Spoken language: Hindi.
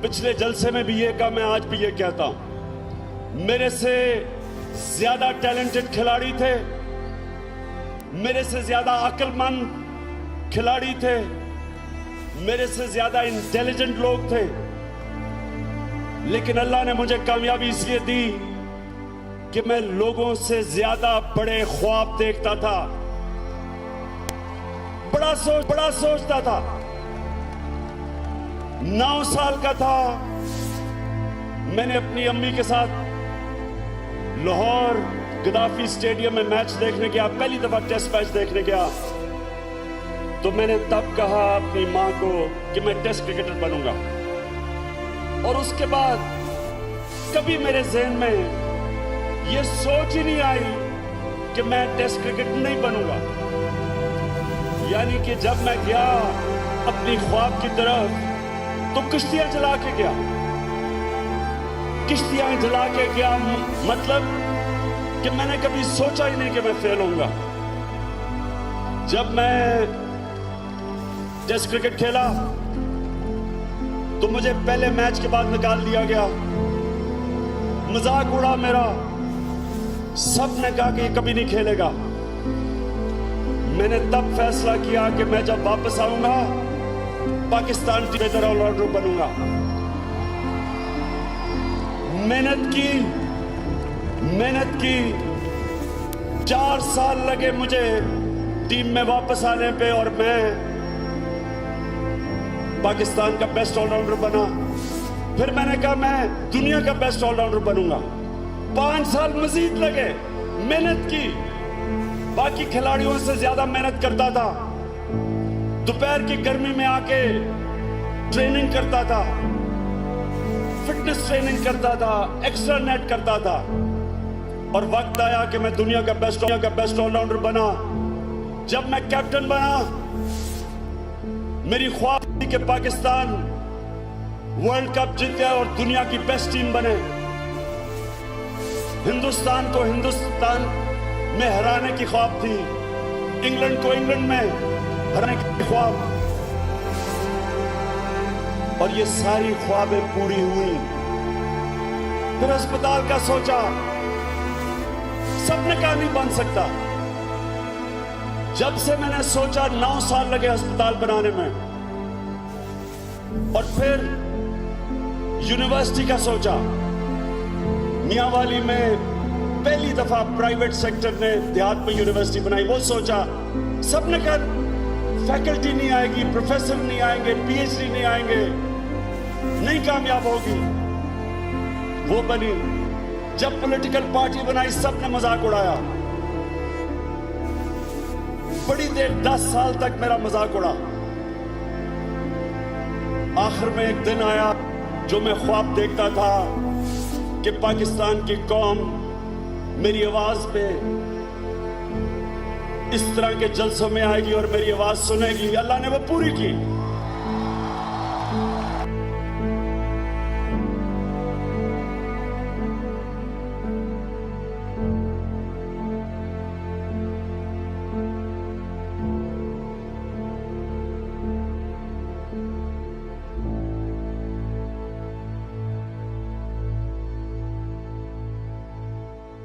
पिछले जलसे में भी ये कहा, मैं आज भी ये कहता हूं, मेरे से ज्यादा टैलेंटेड खिलाड़ी थे, मेरे से ज्यादा अक्लमंद खिलाड़ी थे, मेरे से ज्यादा इंटेलिजेंट लोग थे, लेकिन अल्लाह ने मुझे कामयाबी इसलिए दी कि मैं लोगों से ज्यादा बड़े ख्वाब देखता था, बड़ा सोचता था। 9 साल का था, मैंने अपनी अम्मी के साथ लाहौर गद्दाफी स्टेडियम में मैच देखने गया, पहली दफा टेस्ट मैच देखने गया। तो मैंने तब कहा अपनी मां को कि मैं टेस्ट क्रिकेटर बनूंगा, और उसके बाद कभी मेरे ज़हन में यह सोच ही नहीं आई कि मैं टेस्ट क्रिकेटर नहीं बनूंगा। यानी कि जब मैं गया अपनी ख्वाब की तरफ तो किश्तियां जला के गया, किश्तियां जला के गया, मतलब कि मैंने कभी सोचा ही नहीं कि मैं फेल होऊंगा। जब मैं टेस्ट क्रिकेट खेला तो मुझे पहले मैच के बाद निकाल दिया गया, मजाक उड़ा मेरा, सब ने कहा कि ये कभी नहीं खेलेगा। मैंने तब फैसला किया कि मैं जब वापस आऊंगा पाकिस्तान की बेहतर ऑलराउंडर बनूंगा। मेहनत की 4 साल लगे मुझे टीम में वापस आने पे, और मैं पाकिस्तान का बेस्ट ऑलराउंडर बना। फिर मैंने कहा मैं दुनिया का बेस्ट ऑलराउंडर बनूंगा। 5 साल मजीद लगे, मेहनत की, बाकी खिलाड़ियों से ज्यादा मेहनत करता था, दोपहर की गर्मी में आके ट्रेनिंग करता था, फिटनेस ट्रेनिंग करता था, एक्स्ट्रा नेट करता था, और वक्त आया कि मैं दुनिया का बेस्ट ऑलराउंडर बना। जब मैं कैप्टन बना, मेरी ख्वाब थी कि पाकिस्तान वर्ल्ड कप जीते और दुनिया की बेस्ट टीम बने, हिंदुस्तान को हिंदुस्तान में हराने की ख्वाब थी, इंग्लैंड को इंग्लैंड में हराने की ख्वाब, और ये सारी ख्वाबें पूरी हुई। फिर अस्पताल का सोचा, सबने कहा नहीं बन सकता। जब से मैंने सोचा 9 साल लगे अस्पताल बनाने में, और फिर यूनिवर्सिटी का सोचा। मियांवाली में पहली दफा प्राइवेट सेक्टर ने देहात में यूनिवर्सिटी बनाई, वो सोचा। सबने कहा फैकल्टी नहीं आएगी, प्रोफेसर नहीं आएंगे, पीएचडी नहीं आएंगे, नहीं कामयाब होगी, वो बनी। जब पॉलिटिकल पार्टी बनाई, सबने मजाक उड़ाया, बड़ी देर 10 साल तक मेरा मजाक उड़ा। आखिर में एक दिन आया जो मैं ख्वाब देखता था कि पाकिस्तान की कौम मेरी आवाज पे इस तरह के जलसों में आएगी और मेरी आवाज सुनेगी। अल्लाह ने वो पूरी की।